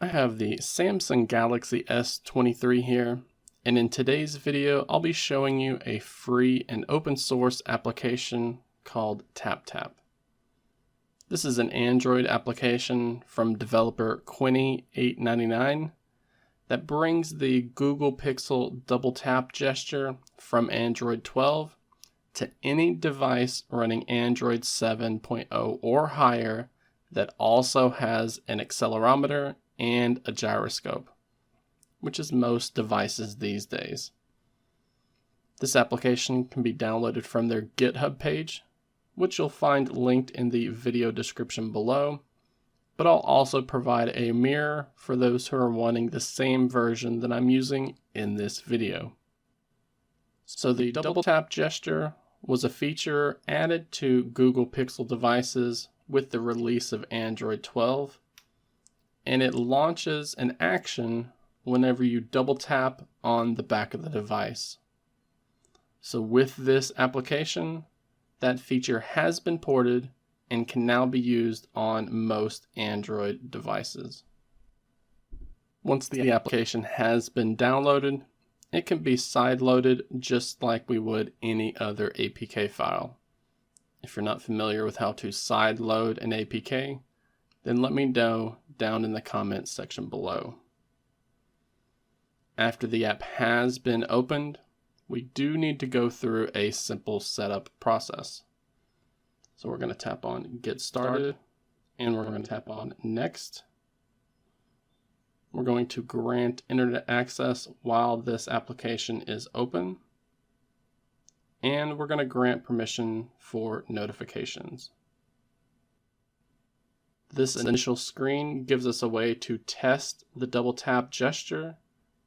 I have the Samsung Galaxy S23 here, and in today's video I'll be showing you a free and open source application called TapTap. This is an Android application from developer Quinny899 that brings the Google Pixel double tap gesture from Android 12 to any device running Android 7.0 or higher that also has an accelerometer and a gyroscope, which is most devices these days. This application can be downloaded from their GitHub page, which you'll find linked in the video description below, but I'll also provide a mirror for those who are wanting the same version that I'm using in this video. So the double tap gesture was a feature added to Google Pixel devices with the release of Android 12, and it launches an action whenever you double tap on the back of the device. So with this application, that feature has been ported and can now be used on most Android devices. Once the application has been downloaded, it can be sideloaded just like we would any other APK file. If you're not familiar with how to sideload an APK, then let me know down in the comments section below. After the app has been opened, we do need to go through a simple setup process. So we're going to tap on Get Started, and we're going to tap on Next. We're going to grant internet access while this application is open, and we're going to grant permission for notifications. This initial screen gives us a way to test the double tap gesture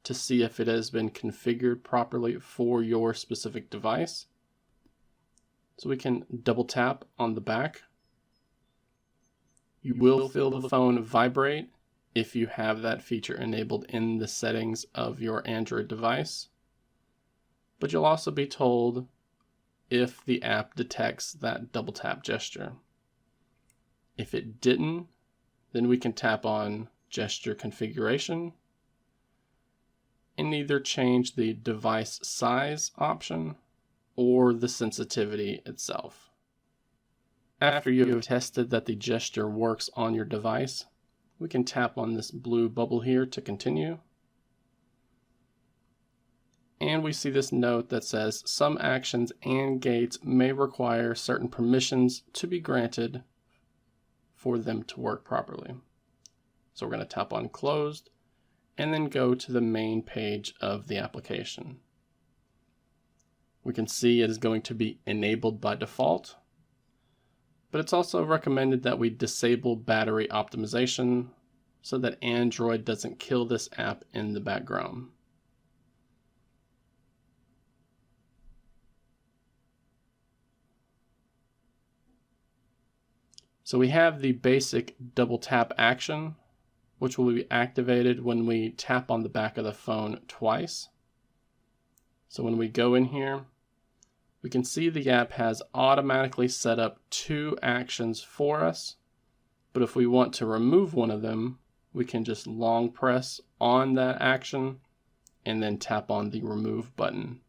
to see if it has been configured properly for your specific device. So we can double tap on the back. You will feel the phone vibrate if you have that feature enabled in the settings of your Android device, but you'll also be told if the app detects that double tap gesture. If it didn't, then we can tap on Gesture Configuration and either change the device size option or the sensitivity itself. After you have tested that the gesture works on your device, we can tap on this blue bubble here to continue. And we see this note that says some actions and gates may require certain permissions to be granted for them to work properly. So we're going to tap on Closed and then go to the main page of the application. We can see it is going to be enabled by default, but it's also recommended that we disable battery optimization so that Android doesn't kill this app in the background. So we have the basic double tap action, which will be activated when we tap on the back of the phone twice. So when we go in here, we can see the app has automatically set up 2 actions for us, but if we want to remove one of them, we can just long press on that action and then tap on the remove button.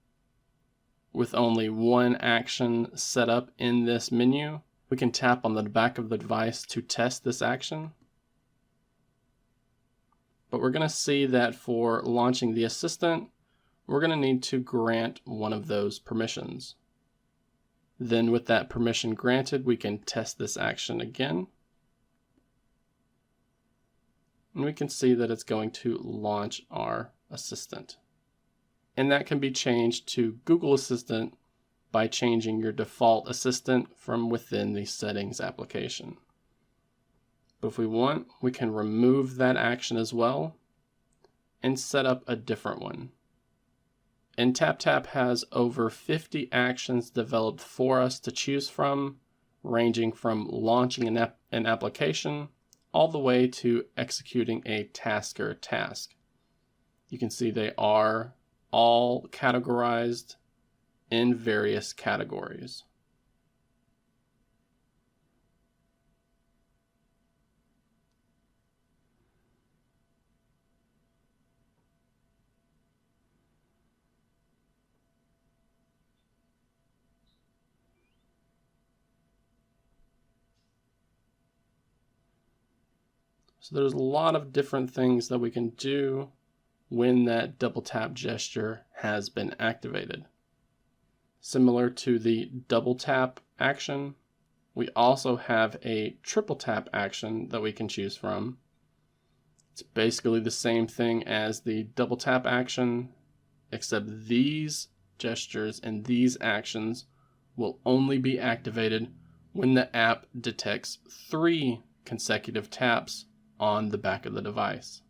With only one action set up in this menu, we can tap on the back of the device to test this action. But we're going to see that for launching the assistant, we're going to need to grant one of those permissions. Then with that permission granted, we can test this action again. And we can see that it's going to launch our assistant. And that can be changed to Google Assistant by changing your default assistant from within the settings application. But if we want, we can remove that action as well and set up a different one. And TapTap has over 50 actions developed for us to choose from, ranging from launching an application all the way to executing a task or task. You can see they are all categorized in various categories. So there's a lot of different things that we can do when that double tap gesture has been activated. Similar to the double tap action, we also have a triple tap action that we can choose from. It's basically the same thing as the double tap action, except these gestures and these actions will only be activated when the app detects 3 consecutive taps on the back of the device.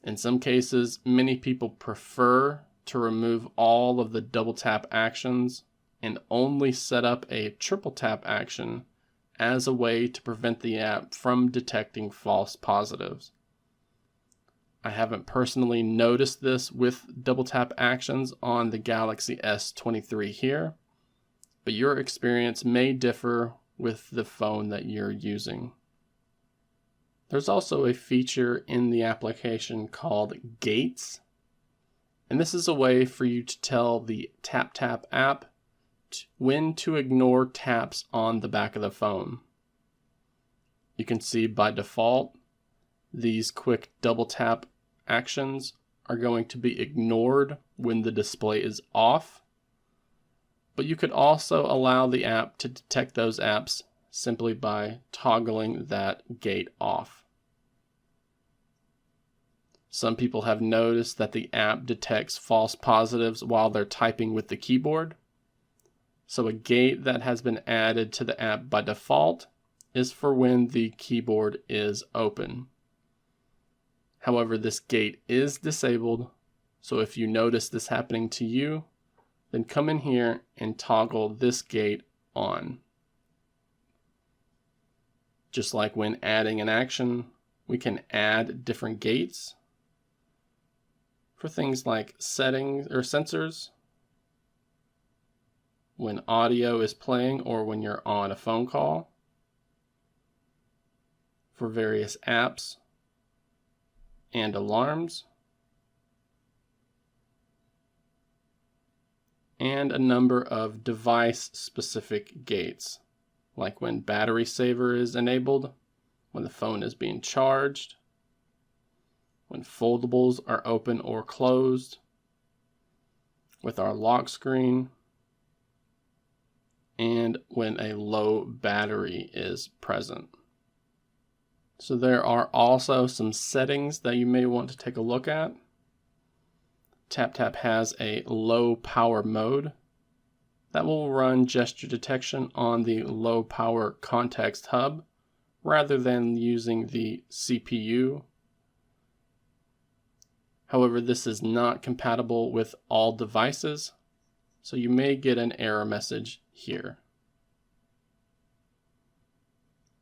In some cases, many people prefer to remove all of the double tap actions and only set up a triple tap action as a way to prevent the app from detecting false positives. I haven't personally noticed this with double tap actions on the Galaxy S23 here, but your experience may differ with the phone that you're using. There's also a feature in the application called Gates, and this is a way for you to tell the TapTap app when to ignore taps on the back of the phone. You can see by default, these quick double tap actions are going to be ignored when the display is off, but you could also allow the app to detect those apps simply by toggling that gate off. Some people have noticed that the app detects false positives while they're typing with the keyboard. So a gate that has been added to the app by default is for when the keyboard is open. However, this gate is disabled, so if you notice this happening to you, then come in here and toggle this gate on. Just like when adding an action, we can add different gates for things like settings or sensors, when audio is playing or when you're on a phone call, for various apps and alarms, and a number of device-specific gates, like when battery saver is enabled, when the phone is being charged, when foldables are open or closed, with our lock screen, and when a low battery is present. So there are also some settings that you may want to take a look at. TapTap has a low power mode that will run gesture detection on the low power context hub rather than using the CPU. However, this is not compatible with all devices, so you may get an error message here.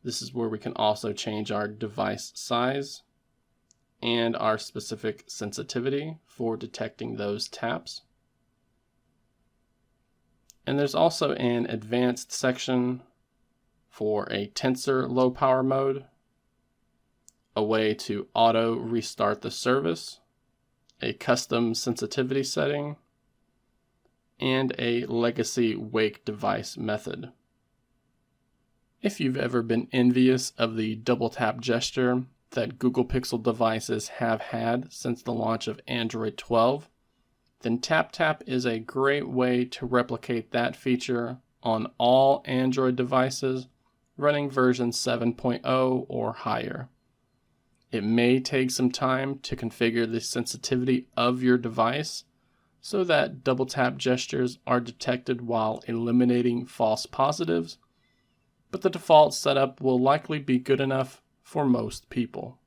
This is where we can also change our device size and our specific sensitivity for detecting those taps. And there's also an advanced section for a tensor low power mode, a way to auto restart the service, a custom sensitivity setting, and a legacy wake device method. If you've ever been envious of the double tap gesture that Google Pixel devices have had since the launch of Android 12, then TapTap is a great way to replicate that feature on all Android devices running version 7.0 or higher. It may take some time to configure the sensitivity of your device so that double tap gestures are detected while eliminating false positives, but the default setup will likely be good enough for most people.